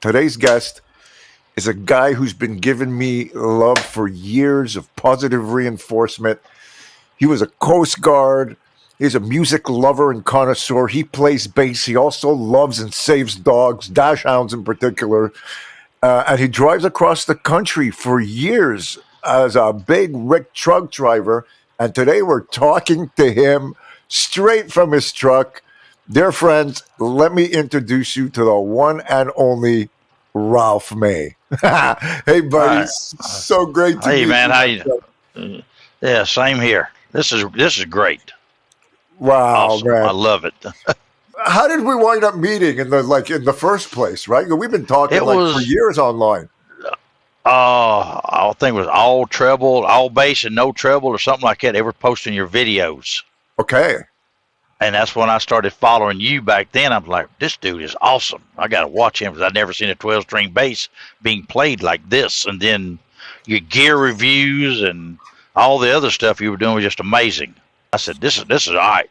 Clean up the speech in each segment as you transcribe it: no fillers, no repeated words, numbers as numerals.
Today's guest is a guy who's been giving me love for years of positive reinforcement. He was a Coast Guard. He's a music lover and connoisseur. He plays bass. He also loves and saves dogs, Dachshunds in particular. And he drives across the country for years as a big rig truck driver. And today we're talking to him straight from his truck. Dear friends, let me introduce you to the one and only Ralph May. Hey, buddy. Hi. So great to meet Hey man, you. how you? Yeah, same here. This is great. Wow, Awesome. I man. love it. How did we wind up meeting in the first place, right? We've been talking It for was years online. I think it was all treble, all bass and no treble or something like that. They were posting your videos. Okay. And that's when I started following you back then. I'm like, this dude is awesome. I got to watch him because I'd never seen a 12-string bass being played like this. And then your gear reviews and all the other stuff you were doing was just amazing. I said, this is all right.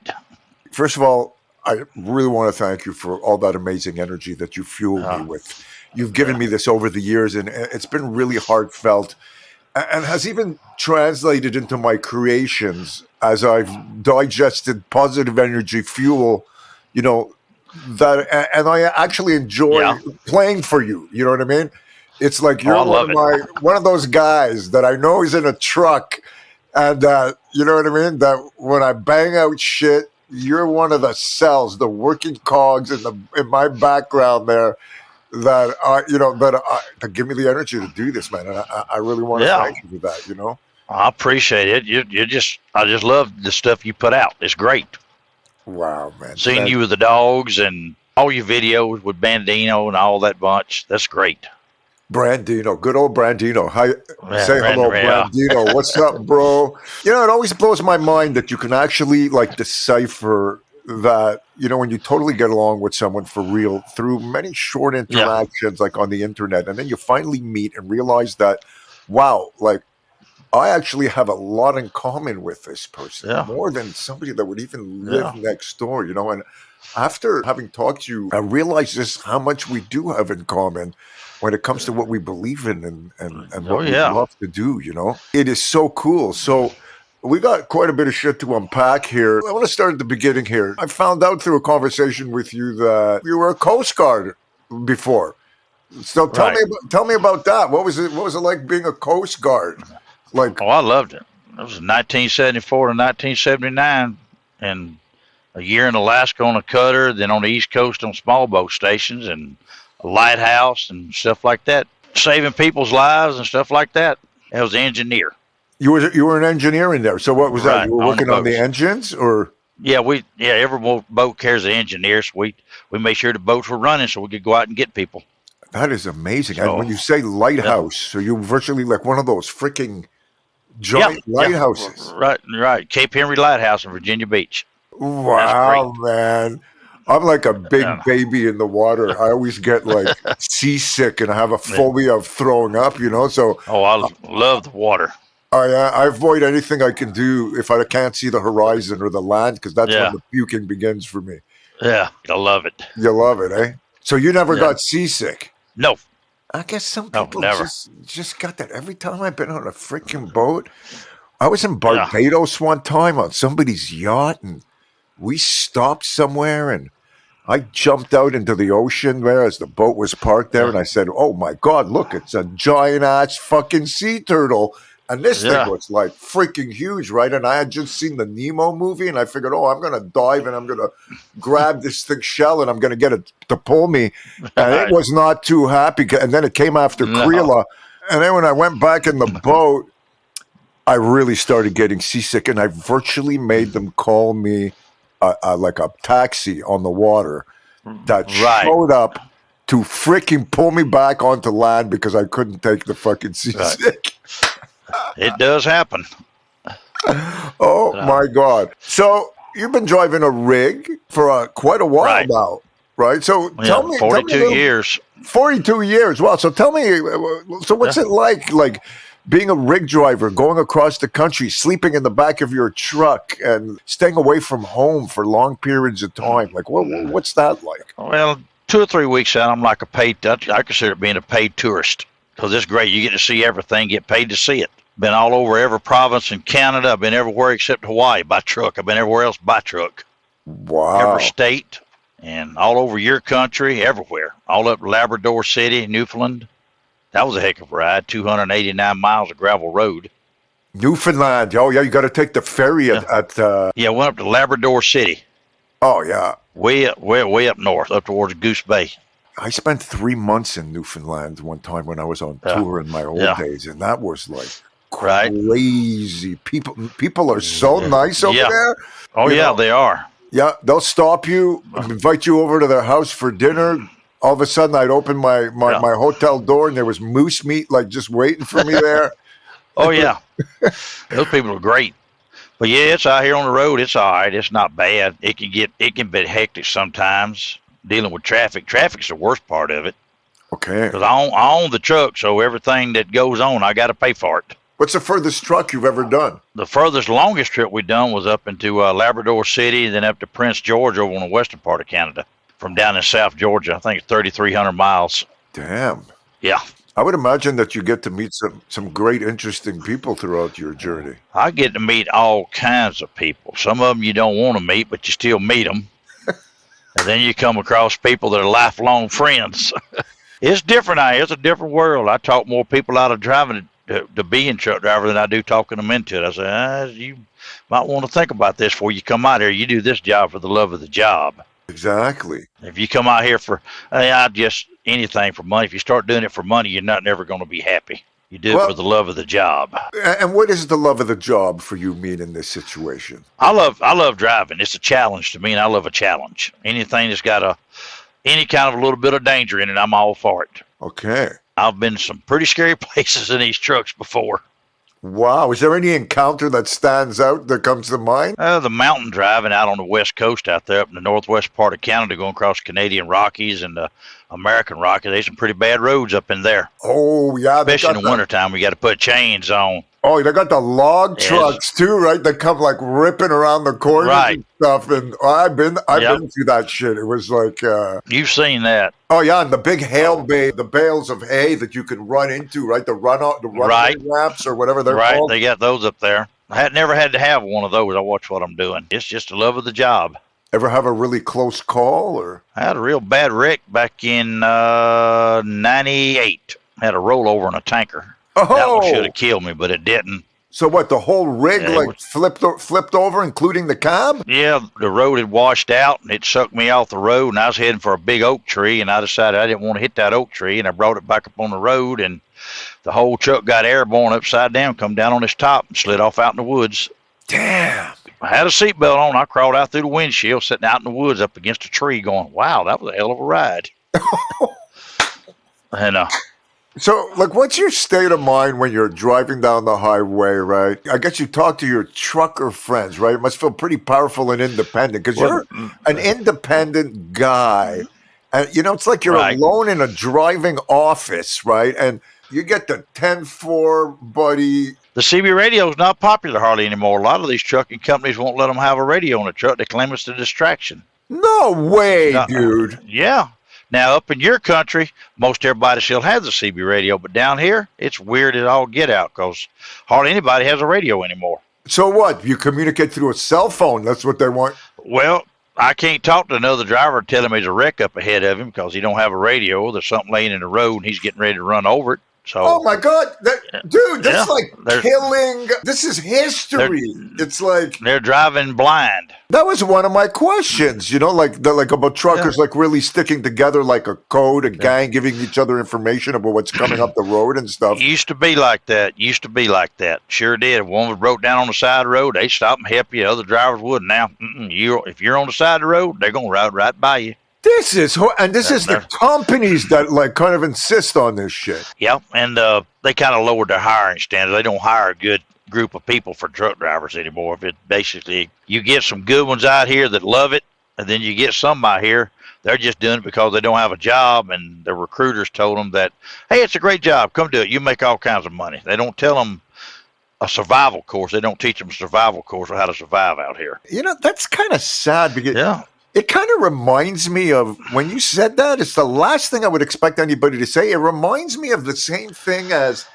First of all, I really want to thank you for all that amazing energy that you fuel me with. You've given me this over the years, and it's been really heartfelt and has even translated into my creations as I've digested positive energy fuel, and I actually enjoy Yeah. playing for you. You know what I mean? It's like I you're love it. one of those guys that I know is in a truck, and you know what I mean? That when I bang out shit, you're one of the cells, the working cogs in my background there that give me the energy to do this, man. And I really want to Yeah. thank you for that. I appreciate it. I just love the stuff you put out. It's great. Wow, man. Seeing you with the dogs and all your videos with Bandino and all that bunch. That's great. Brandino, good old Brandino. Hi, Yeah, say hello, yeah. Brandino. What's up, bro? It always blows my mind that you can actually decipher that, when you totally get along with someone for real through many short interactions like on the internet, and then you finally meet and realize that, wow, I actually have a lot in common with this person, Yeah. more than somebody that would even live Yeah. next door, and after having talked to you, I realized just how much we do have in common when it comes to what we believe in and what we love to do. It is so cool. So we got quite a bit of shit to unpack here. I want to start at the beginning here. I found out through a conversation with you that you were a Coast Guard before. So tell me about that. What was it like being a Coast Guard? I loved it. It was 1974 to 1979, and a year in Alaska on a cutter, then on the East Coast on small boat stations and a lighthouse and stuff like that, saving people's lives and stuff like that. I was an engineer. You were an engineer in there. So what was that? Right, You were on the working on the boats. engines, or? Every boat carries an engineer, so we made sure the boats were running so we could go out and get people. That is amazing. So, and when you say lighthouse, so you're virtually like one of those freaking giant lighthouses. Right. Cape Henry Lighthouse in Virginia Beach. Wow, man. I'm like a big baby in the water. I always get seasick and I have a phobia of throwing up, So I love the water. I avoid anything I can do if I can't see the horizon or the land, because that's when the puking begins for me. Yeah, I love it. You love it, eh? So you never got seasick? No. I guess some people never. just got that. Every time I've been on a freaking boat, I was in Barbados one time on somebody's yacht, and we stopped somewhere, and I jumped out into the ocean there as the boat was parked there, and I said, "Oh my God, look, it's a giant ass fucking sea turtle." And this thing was freaking huge, right? And I had just seen the Nemo movie, and I figured, I'm going to dive and I'm going to grab this thick shell and I'm going to get it to pull me. And it was not too happy. And then it came after Creela. And then when I went back in the boat, I really started getting seasick, and I virtually made them call me like a taxi on the water that showed up to freaking pull me back onto land because I couldn't take the fucking seasick. It does happen. Oh my God. So you've been driving a rig for quite a while now, right? So tell me 42 years. 42 years. Wow. So tell me, so what's it like being a rig driver, going across the country, sleeping in the back of your truck and staying away from home for long periods of time? What's that like? Well, 2 or 3 weeks out, I'm like I consider it being a paid tourist because it's great. You get to see everything, get paid to see it. Been all over every province in Canada. I've been everywhere except Hawaii by truck. I've been everywhere else by truck. Wow. Every state and all over your country, everywhere. All up Labrador City, Newfoundland. That was a heck of a ride. 289 miles of gravel road. Newfoundland. Oh, yeah, you got to take the ferry at Yeah, went up to Labrador City. Oh, yeah. Way up north, up towards Goose Bay. I spent 3 months in Newfoundland one time when I was on tour in my old days, and that was like crazy. People are so nice over there. Oh, you know, they are. Yeah, they'll stop you, invite you over to their house for dinner. All of a sudden, I'd open my hotel door, and there was moose meat like just waiting for me there. Oh, yeah. Those people are great. But yeah, it's out here on the road. It's all right. It's not bad. It can be hectic sometimes dealing with traffic. Traffic's the worst part of it. Okay. Because I own the truck, so everything that goes on, I got to pay for it. What's the furthest truck you've ever done? The longest trip we done was up into Labrador City, then up to Prince George over in the western part of Canada. From down in South Georgia, I think it's 3,300 miles. Damn. Yeah. I would imagine that you get to meet some great, interesting people throughout your journey. I get to meet all kinds of people. Some of them you don't want to meet, but you still meet them. And then you come across people that are lifelong friends. It's different out here. It's a different world. I talk more people out of driving to being truck driver than I do talking them into it. I say, you might want to think about this before you come out here. You do this job for the love of the job. Exactly. If you come out here for just anything for money, if you start doing it for money, you're never going to be happy. You do it for the love of the job. And what is the love of the job for you mean in this situation? I love driving. It's a challenge to me, and I love a challenge. Anything that's got any kind of a little bit of danger in it, I'm all for it. Okay. I've been to some pretty scary places in these trucks before. Wow. Is there any encounter that stands out that comes to mind? The mountain driving out on the west coast out there up in the northwest part of Canada, going across the Canadian Rockies and the American Rockies. There's some pretty bad roads up in there. Oh, yeah. Especially in the wintertime, we got to put chains on. Oh, they got the log trucks too, right? They come like ripping around the corners and stuff. And I've been through that shit. It was like you've seen that. Oh yeah, and the big hail the bales of hay that you can run into, right? The run ramps or whatever they're called. They got those up there. I had never had to have one of those. I watch what I'm doing. It's just the love of the job. Ever have a really close call or? I had a real bad wreck back in '98. I had a rollover in a tanker. Oh. That one should have killed me, but it didn't. So what, the whole rig flipped over, including the cab? Yeah, the road had washed out, and it sucked me off the road, and I was heading for a big oak tree, and I decided I didn't want to hit that oak tree, and I brought it back up on the road, and the whole truck got airborne upside down, come down on its top, and slid off out in the woods. Damn. I had a seatbelt on. I crawled out through the windshield, sitting out in the woods up against a tree going, wow, that was a hell of a ride. And so, like, what's your state of mind when you're driving down the highway, right? I guess you talk to your trucker friends, right? It must feel pretty powerful and independent because you're an independent guy. And, you know, it's like you're alone in a driving office, right? And you get the 10-4, buddy. The CB radio is not popular hardly anymore. A lot of these trucking companies won't let them have a radio on the truck. They claim it's a distraction. No way, dude. Yeah. Now, up in your country, most everybody still has a CB radio, but down here, it's weird as all get out because hardly anybody has a radio anymore. So what? You communicate through a cell phone. That's what they want. Well, I can't talk to another driver and tell him there's a wreck up ahead of him because he don't have a radio. There's something laying in the road, and he's getting ready to run over it. So, oh my God, dude, that's like killing. This is history. It's like they're driving blind. That was one of my questions, you know, like about truckers, like really sticking together like a code, a gang, giving each other information about what's coming up the road and stuff. It used to be like that. Sure did. If one was broke down on the side of the road, they stop and help you. Other drivers would. Now, if you're on the side of the road, they're gonna ride right by you. This is the companies that like kind of insist on this shit. Yeah, and they kind of lowered their hiring standards. They don't hire a good group of people for truck drivers anymore. If it basically, you get some good ones out here that love it, and then you get some out here, they're just doing it because they don't have a job, and the recruiters told them that, hey, it's a great job, come do it. You make all kinds of money. They don't tell them a survival course. They don't teach them a survival course on how to survive out here. You know, that's kind of sad because It kind of reminds me of when you said that. It's the last thing I would expect anybody to say. It reminds me of the same thing as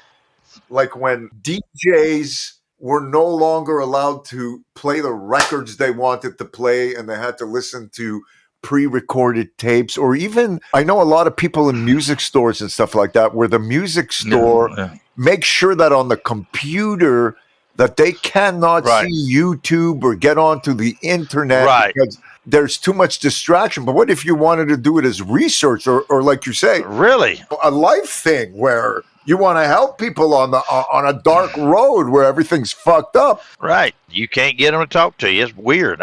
like when DJs were no longer allowed to play the records they wanted to play and they had to listen to pre-recorded tapes, or even I know a lot of people in music stores and stuff like that where the music store makes sure that on the computer that they cannot see YouTube or get onto the internet because there's too much distraction. But what if you wanted to do it as research or like you say, really a life thing where you want to help people on a dark road where everything's fucked up? Right. You can't get them to talk to you. It's weird.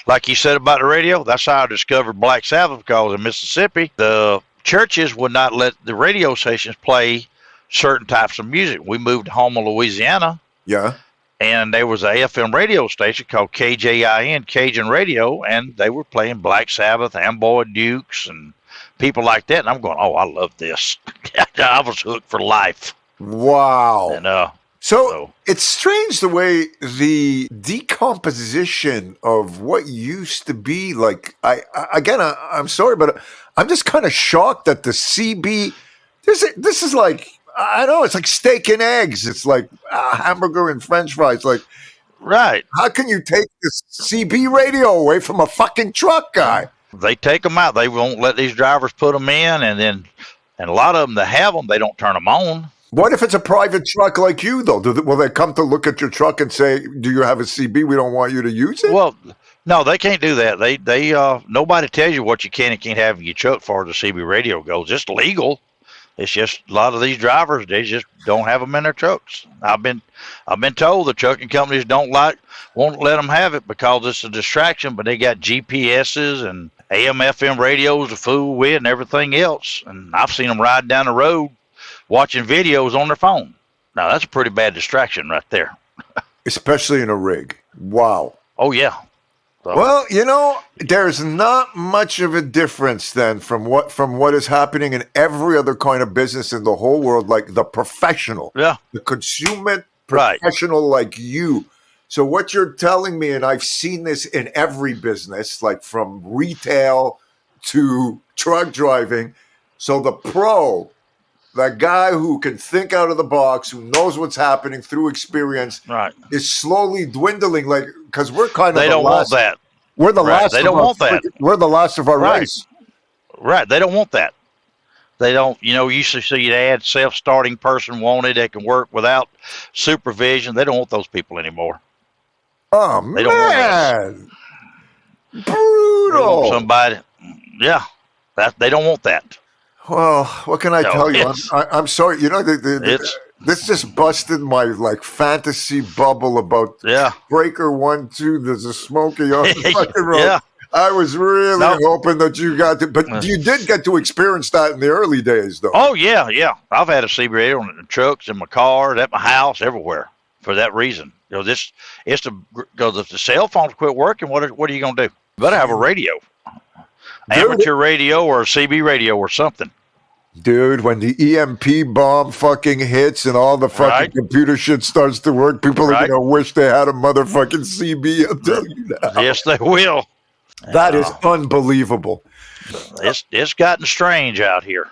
Like you said about the radio, that's how I discovered Black Sabbath, because in Mississippi, the churches would not let the radio stations play certain types of music. We moved to Houma, Louisiana. Yeah. And there was a FM radio station called KJIN, Cajun Radio, and they were playing Black Sabbath, Amboy Dukes, and people like that. And I'm going, oh, I love this. I was hooked for life. Wow. And so it's strange the way the decomposition of what used to be like. I'm sorry, but I'm just kind of shocked that the CB. This is like, I know, it's like steak and eggs. It's like hamburger and French fries. Like, right? How can you take this CB radio away from a fucking truck guy? They take them out. They won't let these drivers put them in, and a lot of them that have them, they don't turn them on. What if it's a private truck like you, though? Will they come to look at your truck and say, do you have a CB? We don't want you to use it? Well, no, they can't do that. They nobody tells you what you can and can't have in your truck as far as the CB radio goes. It's legal. It's just a lot of these drivers, they just don't have them in their trucks. I've been told the trucking companies won't let them have it because it's a distraction, but they got GPSs and AM, FM radios to fool with and everything else. And I've seen them ride down the road watching videos on their phone. Now, that's a pretty bad distraction right there. Especially in a rig. Wow. Oh, yeah. So, well, there's not much of a difference then from what is happening in every other kind of business in the whole world, like the professional, the consummate professional like you. So what you're telling me, and I've seen this in every business, like from retail to truck driving. So the pro, that guy who can think out of the box, who knows what's happening through experience, is slowly dwindling. Like, because we're kind of they don't want that. We're the last. They don't want that. We're the last of our race. Right. They don't want that. They don't. You used to see the ad, self-starting person wanted that can work without supervision. They don't want those people anymore. Oh they don't man, brutal. Somebody, they don't want that. Well, what can I tell you? I'm sorry. This just busted my fantasy bubble about Breaker 1, 2. There's a Smokey on the fucking road. Yeah. I was really hoping that you got to, but you did get to experience that in the early days, though. Oh yeah. I've had a CB radio in the trucks, in my cars, at my house, everywhere for that reason. Because if the cell phones quit working, what are you gonna do? You better have a radio. Amateur radio or a CB radio or something. Dude, when the EMP bomb fucking hits and all the fucking computer shit starts to work, people are going to wish they had a motherfucking CB. I'll tell you that. Yes, they will. That is unbelievable. It's gotten strange out here.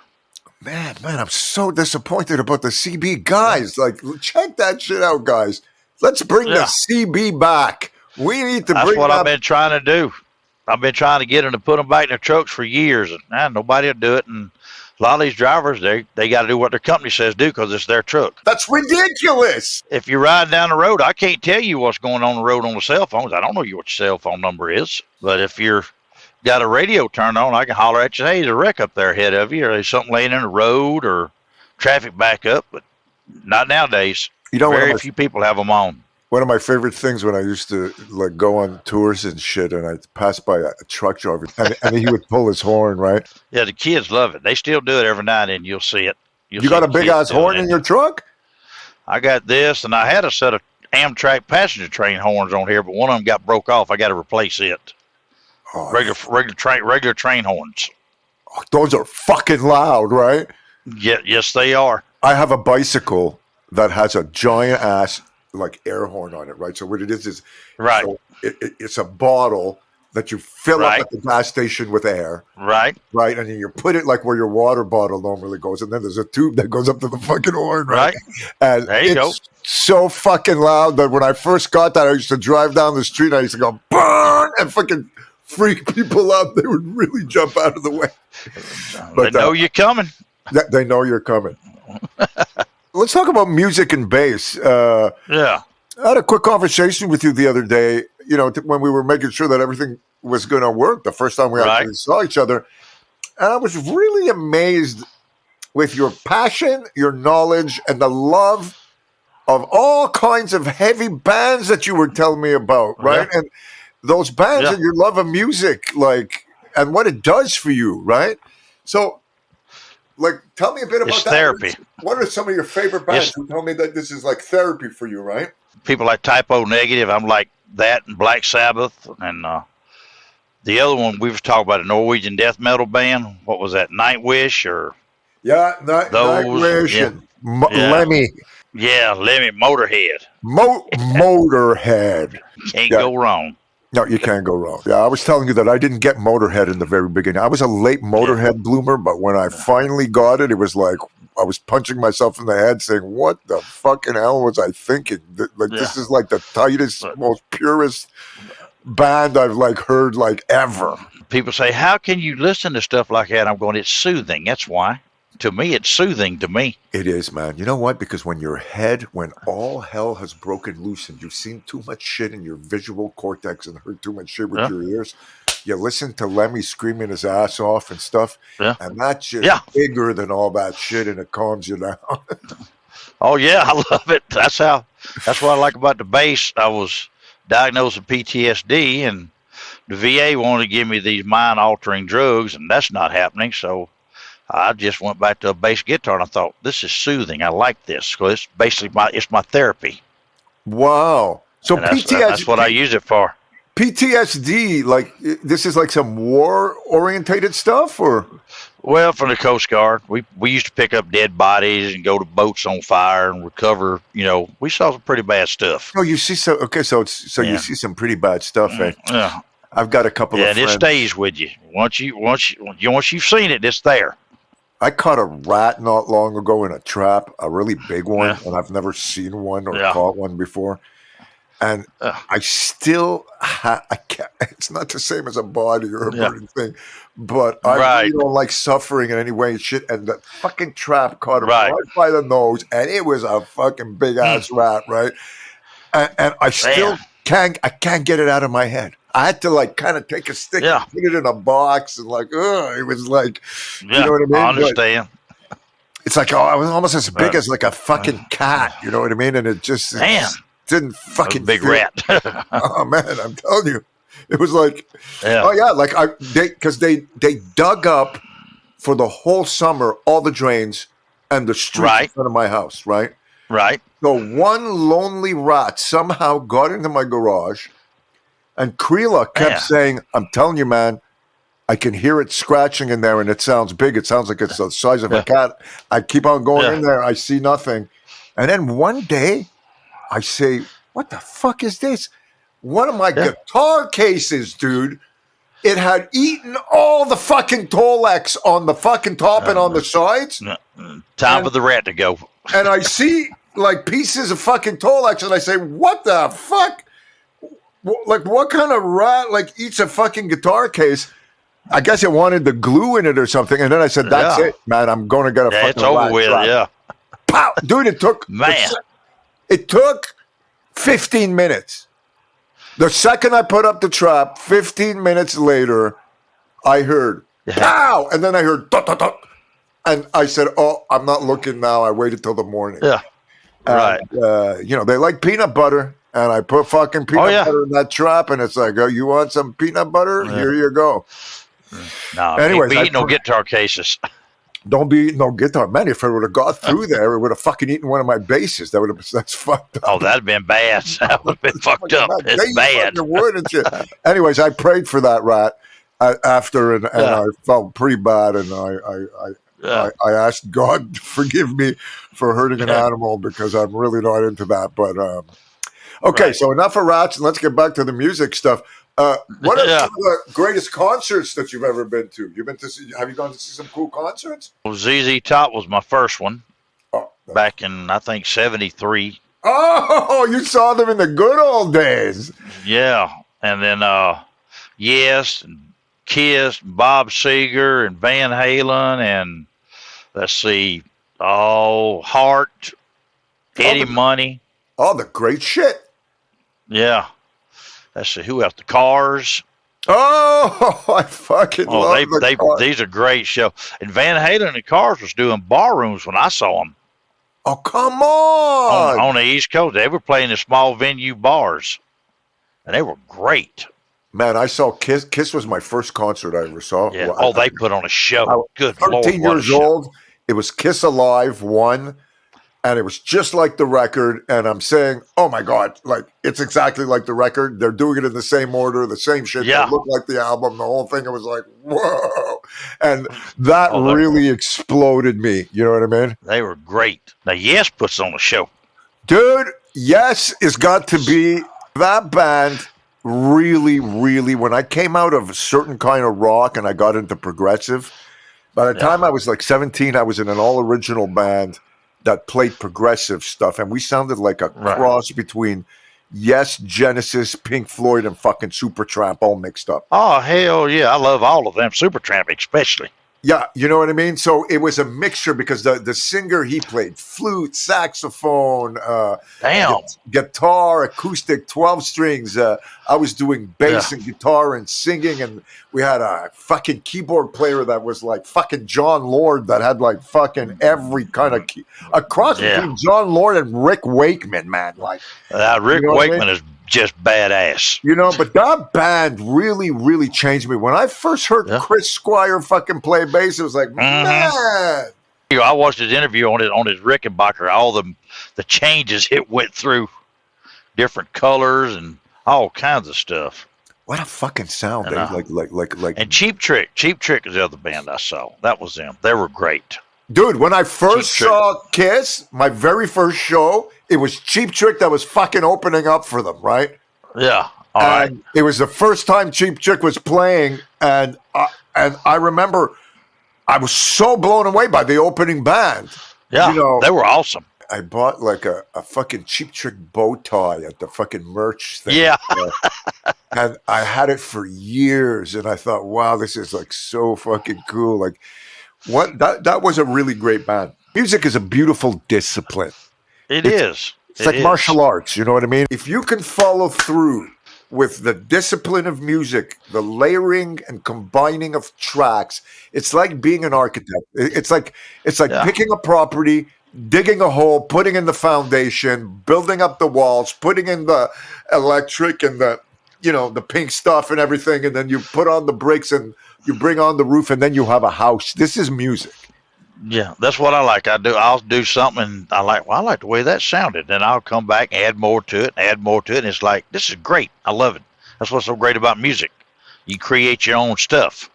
Man, I'm so disappointed about the CB guys. Like, check that shit out, guys. Let's bring the CB back. We need to bring That's what I've been trying to do. I've been trying to get them to put them back in their trucks for years, and nobody will do it. And a lot of these drivers, they got to do what their company says do because it's their truck. That's ridiculous. If you ride down the road, I can't tell you what's going on the road on the cell phones. I don't know what your cell phone number is. But if you're got a radio turned on, I can holler at you, hey, there's a wreck up there ahead of you, or there's something laying in the road, or traffic backup. But not nowadays. Very few people have them on. One of my favorite things when I used to go on tours and shit, and I'd pass by a truck driver, and he would pull his horn, right? Yeah, the kids love it. They still do it every now and then. You'll see it. You got a big ass horn in your truck? I got this, and I had a set of Amtrak passenger train horns on here, but one of them got broke off. I got to replace it. Regular train horns. Oh, those are fucking loud, right? Yeah, yes, they are. I have a bicycle that has a giant ass air horn on it, right? So what it is right. So it's a bottle, that you fill up Right. at the gas station with air. Right. Right, and then you put it like where your water bottle normally goes, and then there's a tube that goes up to the fucking horn, right? Right. And There you go. it's so fucking loud that when I first got that, I used to drive down the street, and I used to go, burn, and fucking freak people out. They would really jump out of the way. But they know you're coming. They know you're coming. Let's talk about music and bass. Yeah. I had a quick conversation with you the other day, when we were making sure that everything was going to work the first time we actually saw each other. And I was really amazed with your passion, your knowledge, and the love of all kinds of heavy bands that you were telling me about, right? Yeah. And those bands and your love of music, and what it does for you, right? So, tell me a bit about It's that. therapy. What are some of your favorite bands? You told me that this is like therapy for you, right? People like Typo Negative, I'm like that, and Black Sabbath, and the other one we was talking about, a Norwegian death metal band. What was that? Nightwish or Nightwish and Lemmy. Yeah, Lemmy, Motorhead. Motorhead. Can't go wrong. No, you can't go wrong. Yeah, I was telling you that I didn't get Motorhead in the very beginning. I was a late Motorhead bloomer, but when I finally got it, it was like I was punching myself in the head saying, what the fucking hell was I thinking? This is like the tightest, most purest band I've heard ever. People say, how can you listen to stuff like that? I'm going, it's soothing. That's why. To me, it's soothing to me. It is, man. You know what? Because when all hell has broken loose and you've seen too much shit in your visual cortex and heard too much shit with your ears, you listen to Lemmy screaming his ass off and stuff, and that's just bigger than all that shit, and it calms you down. Oh, yeah, I love it. That's what I like about the bass. I was diagnosed with PTSD, and the VA wanted to give me these mind-altering drugs, and that's not happening, so I just went back to a bass guitar, and I thought, this is soothing. I like this, because it's basically my therapy. Wow. So PTSD, that's what I use it for. PTSD, this is some war-orientated stuff, or? Well, from the Coast Guard, we used to pick up dead bodies and go to boats on fire and recover. We saw some pretty bad stuff. Oh, you see you see some pretty bad stuff, eh? Yeah. I've got a couple of friends. Yeah, it stays with you. Once you've seen it, it's there. I caught a rat not long ago in a trap, a really big one, and I've never seen one or caught one before. And I still, I can't. It's not the same as a body or a burning thing, but I really don't like suffering in any way. Shit, and the fucking trap caught him right by the nose, and it was a fucking big ass rat, right? And I still can't get it out of my head. I had to kind of take a stick and put it in a box and it was you know what I mean? I understand. But it's it was almost as big as a fucking cat, you know what I mean? And it just didn't fucking big rat. Oh man, I'm telling you, it was because they dug up for the whole summer all the drains and the street in front of my house, right? Right. So one lonely rat somehow got into my garage. And Creela kept saying, I'm telling you, man, I can hear it scratching in there, and it sounds big. It sounds like it's the size of a cat. I keep on going in there. I see nothing. And then one day, I say, what the fuck is this? One of my guitar cases, dude, it had eaten all the fucking Tolex on the fucking top and on the sides. Time for the rat to go. And I see, pieces of fucking Tolex, and I say, what the fuck? What kind of rat eats a fucking guitar case? I guess it wanted the glue in it or something. And then I said, that's it, man. I'm going to get a fucking it's over rat with, trap. Pow! Dude, it took 15 minutes. The second I put up the trap, 15 minutes later, I heard pow! And then I heard dot, dot, dot. And I said, oh, I'm not looking now. I waited till the morning. Yeah. Right. They like peanut butter. And I put fucking peanut butter in that trap, and it's like, oh, you want some peanut butter? Here you go. No, anyways, be eating no guitar cases. Don't be eating no guitar. Man, if it would have got through there, it would have fucking eaten one of my basses. That's fucked up. Oh, that'd have been bad. That would have been fucked up. It's bad. Wouldn't you? Anyways, I prayed for that rat after, and I felt pretty bad, and I asked God to forgive me for hurting an animal because I'm really not into that. But okay, so enough of rats, and let's get back to the music stuff. What are Yeah. some of the greatest concerts that you've ever been to? Have you gone to see some cool concerts? Well, ZZ Top was my first one Oh, back in, I think, 73. oh, you saw them in the good old days. Yeah. And then Yes, and Kiss, Bob Seger, and Van Halen, and let's see, Hart, All Eddie the, Money. all the great shit. Yeah. Let's see, who else? The Cars. Oh, I fucking Oh, love the car. these are great shows. And Van Halen and the Cars was doing ballrooms when I saw them Oh, come on. on the East Coast. They were playing in small venue bars, and they were great. Man, I saw Kiss. Kiss was my first concert I ever saw. Yeah. Well, Oh, they put on a I show. was Good Lord, 13 what a years show! old. It was Kiss Alive 1. And it was just like the record. And I'm saying, oh my God, like it's exactly like the record. They're doing it in the same order, the same shit. Yeah. They look like the album, the whole thing. It was like, whoa. And that Oh, really exploded me. You know what I mean? they were great. Now, Yes puts on a show. Dude, Yes has got to be that band. Really, really, when I came out of a certain kind of rock and I got into progressive, by the time I was like 17, I was in an all original band that played progressive stuff, and we sounded like a cross between Yes, Genesis, Pink Floyd, and fucking Supertramp all mixed up. Oh, hell yeah. I love all of them, Supertramp especially. Yeah, you know what I mean? So it was a mixture because the singer, he played flute, saxophone, guitar, acoustic, 12 strings. I was doing bass and guitar and singing, and we had a fucking keyboard player that was like fucking John Lord that had like fucking every kind of a cross between John Lord and Rick Wakeman, man. Like Rick Wakeman is just badass. You know, but that band really, really changed me. When I first heard Chris Squire fucking play bass, it was like, man. I watched his interview on his Rickenbacker, all the changes it went through, different colors and all kinds of stuff. What a fucking sound, eh? Like. And Cheap Trick is the other band I saw. That was them. They were great. Dude, when I first saw Kiss, my very first show, it was Cheap Trick that was fucking opening up for them, right? Yeah. All right. It was the first time Cheap Trick was playing, and I remember I was so blown away by the opening band. Yeah, you know, they were awesome. I bought like a fucking Cheap Trick bow tie at the fucking merch thing. Yeah. And I had it for years, and I thought, wow, this is like so fucking cool. Like, what that was a really great band. Music is a beautiful discipline. It's like martial arts, you know what I mean? If you can follow through with the discipline of music, the layering and combining of tracks, it's like being an architect. It's like picking a property, digging a hole, putting in the foundation, building up the walls, putting in the electric and the pink stuff and everything, and then you put on the bricks and you bring on the roof, and then you have a house. This is music. Yeah, that's what I like. I'll do something, and I like the way that sounded. Then I'll come back and add more to it, and it's like, this is great. I love it. That's what's so great about music. You create your own stuff.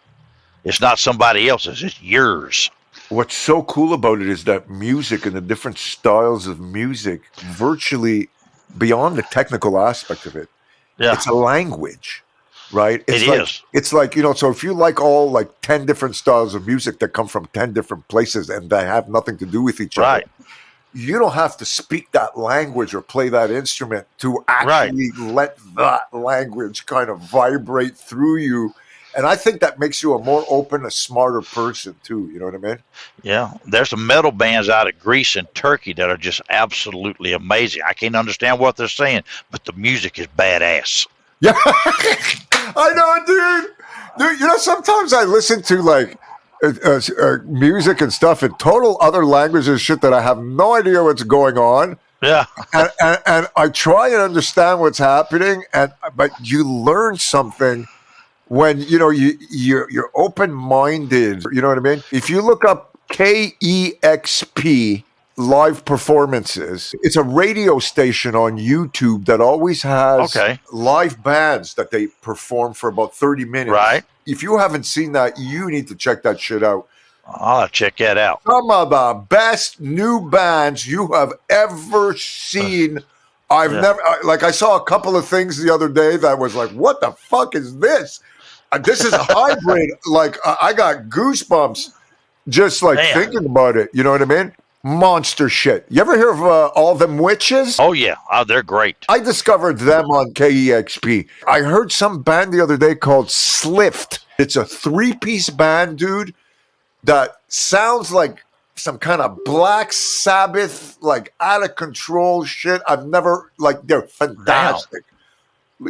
It's not somebody else's. It's yours. What's so cool about it is that music and the different styles of music, virtually beyond the technical aspect of it, it's a language. Right? It's like, so if you like all like 10 different styles of music that come from 10 different places and they have nothing to do with each other, you don't have to speak that language or play that instrument to actually let that language kind of vibrate through you. And I think that makes you a more open, a smarter person too. You know what I mean? Yeah. There's some metal bands out of Greece and Turkey that are just absolutely amazing. I can't understand what they're saying, but the music is badass. Yeah, I know, dude. Sometimes I listen to like music and stuff in total other languages, shit that I have no idea what's going on. Yeah, and I try and understand what's happening, but you learn something when you're open minded. You know what I mean? If you look up KEXP live performances, it's a radio station on YouTube that always has live bands that they perform for about 30 minutes. Right. If you haven't seen that, you need to check that shit out. I'll check that out. Some of the best new bands you have ever seen I've never, like, I saw a couple of things the other day that was like, what the fuck is this? This is a hybrid. Like, I got goosebumps just like thinking about it. You know what I mean? Monster shit. You ever hear of All Them Witches? Oh, yeah. Oh, they're great. I discovered them on KEXP. I heard some band the other day called Slift. It's a 3-piece band, dude, that sounds like some kind of Black Sabbath, like out of control shit. I've never, like, they're fantastic.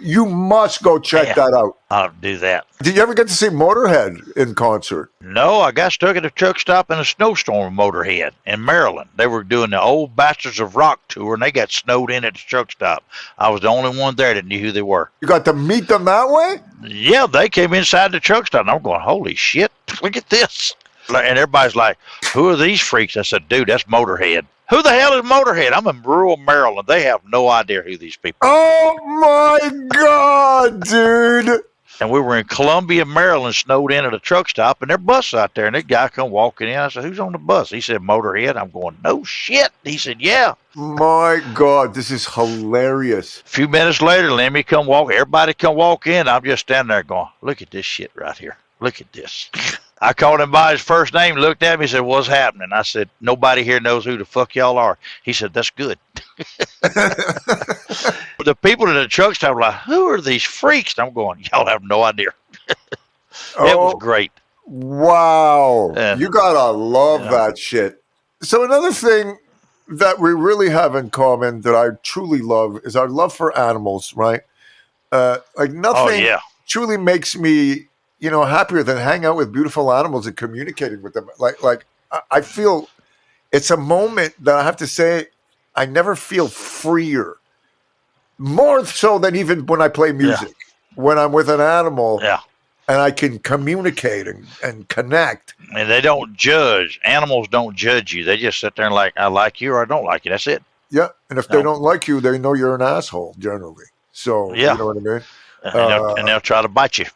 You must go check that out. I'll do that. Did you ever get to see Motorhead in concert? No, I got stuck at a truck stop in a snowstorm with Motorhead in Maryland. They were doing the Old Bastards of Rock tour, and they got snowed in at the truck stop. I was the only one there that knew who they were. You got to meet them that way? Yeah, they came inside the truck stop, and I'm going, holy shit, look at this. And everybody's like, who are these freaks? I said, dude, that's Motorhead. Who the hell is Motorhead? I'm in rural Maryland. They have no idea who these people are. Oh, my God, dude. And we were in Columbia, Maryland, snowed in at a truck stop, and their bus out there, and that guy come walking in. I said, who's on the bus? He said, Motorhead. I'm going, no shit. He said, yeah. My God, this is hilarious. A few minutes later, Lemmy come walk. Everybody come walk in. I'm just standing there going, look at this shit right here. Look at this. I called him by his first name, looked at me, and said, what's happening? I said, nobody here knows who the fuck y'all are. He said, that's good. The people in the truck stop were like, who are these freaks? And I'm going, y'all have no idea. It was great. Wow. You gotta love that shit. So another thing that we really have in common that I truly love is our love for animals, right? Like nothing truly makes me, you know, happier than hang out with beautiful animals and communicating with them. Like I feel it's a moment that I have to say I never feel freer. More so than even when I play music. When I'm with an animal and I can communicate and connect. And they don't judge. Animals don't judge you. They just sit there and like, I like you or I don't like you. That's it. Yeah. And if they don't like you, they know you're an asshole generally. So, you know what I mean? And they'll try to bite you.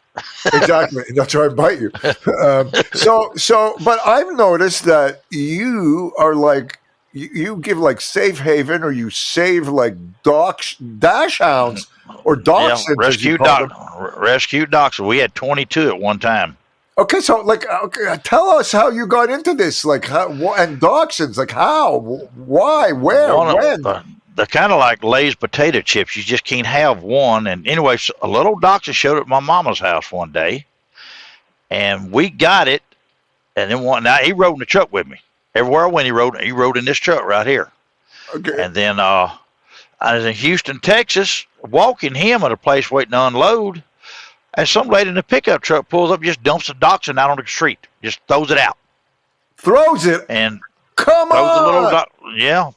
Exactly. They'll try to bite you. But I've noticed that you are like, you give like safe haven or you save like dachshunds or dachshunds. Yeah, rescue dachshunds. We had 22 at one time. Okay, so like, tell us how you got into this, like, how, and dachshunds, like how, why, where, when? They're kind of like Lay's potato chips. You just can't have one. And anyway, so a little dachshund showed up at my mama's house one day, and we got it. And then now he rode in the truck with me. Everywhere I went, he rode in this truck right here. Okay. And then I was in Houston, Texas, walking him at a place waiting to unload. And some lady in the pickup truck pulls up, just dumps a dachshund out on the street, just throws it out. Throws it? And come on.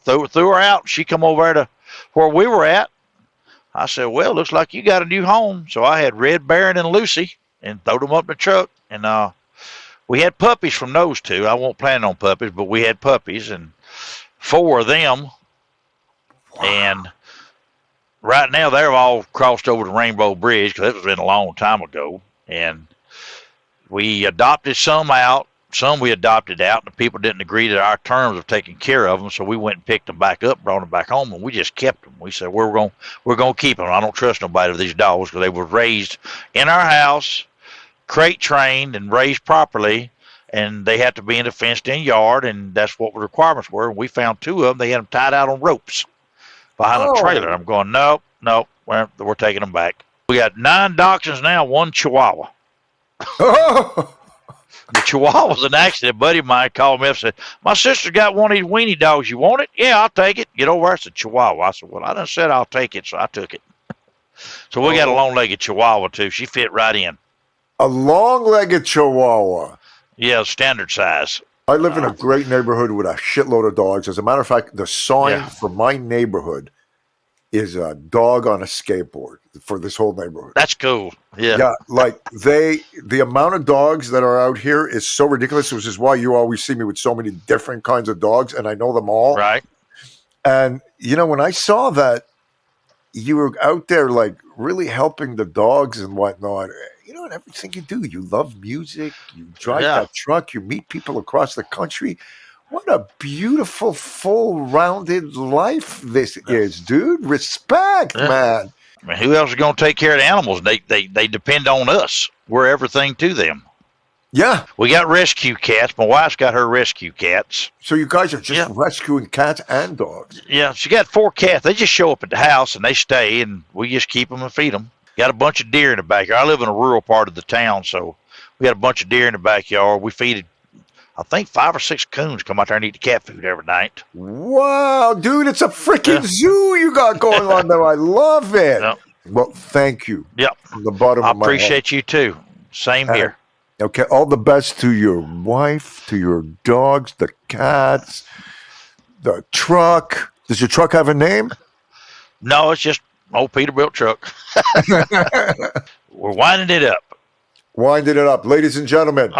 Threw her out. She come over to where we were at. I said, well, looks like you got a new home. So I had Red Baron and Lucy and throwed them up in the truck. And we had puppies from those two. I won't plan on puppies, but we had puppies and 4 of them. Wow. And right now they're all crossed over the Rainbow Bridge because it was been a long time ago. And we adopted some out. Some we adopted out. The people didn't agree to our terms of taking care of them, so we went and picked them back up, brought them back home, and we just kept them. We said we're going to keep them. I don't trust nobody with these dogs because they were raised in our house, crate trained and raised properly, and they had to be in a fenced-in yard, and that's what the requirements were. And we found 2 of them. They had them tied out on ropes behind a trailer. I'm going, nope, we're taking them back. We got 9 dachshunds now, 1 chihuahua. The chihuahua was an accident. A buddy of mine called me up and said, my sister got one of these weenie dogs. You want it? Yeah, I'll take it. Get over there. It's a chihuahua. I said, well, I done said I'll take it, so I took it. So we got a long-legged chihuahua, too. She fit right in. A long-legged chihuahua? Yeah, standard size. I live in a great neighborhood with a shitload of dogs. As a matter of fact, the sign for my neighborhood is a dog on a skateboard for this whole neighborhood. That's cool. Yeah. Yeah, like the amount of dogs that are out here is so ridiculous, which is why you always see me with so many different kinds of dogs, and I know them all. Right. And, you know, when I saw that you were out there, like, really helping the dogs and whatnot, you know, and everything you do, you love music, you drive that truck, you meet people across the country. What a beautiful, full-rounded life this is, dude. Respect, man. I mean, who else is going to take care of the animals? They depend on us. We're everything to them. Yeah. We got rescue cats. My wife's got her rescue cats. So you guys are just rescuing cats and dogs. Yeah, she got 4 cats. They just show up at the house and they stay, and we just keep them and feed them. Got a bunch of deer in the backyard. I live in a rural part of the town, so we got a bunch of deer in the backyard. We feed, I think, 5 or 6 coons come out there and eat the cat food every night. Wow, dude, it's a freaking zoo you got going on there. I love it. Yep. Well, thank you. Yep. From the bottom of my heart. I appreciate you too. Same here. Okay, all the best to your wife, to your dogs, the cats, the truck. Does your truck have a name? No, it's just old Peterbilt truck. We're winding it up. Winding it up. Ladies and gentlemen,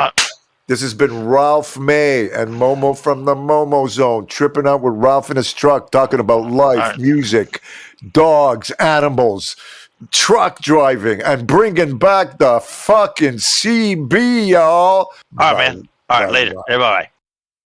this has been Ralph May and Momo from the Momo Zone, tripping out with Ralph in his truck, talking about life, music, dogs, animals, truck driving, and bringing back the fucking CB, y'all. All right, man. All right, later. Bye.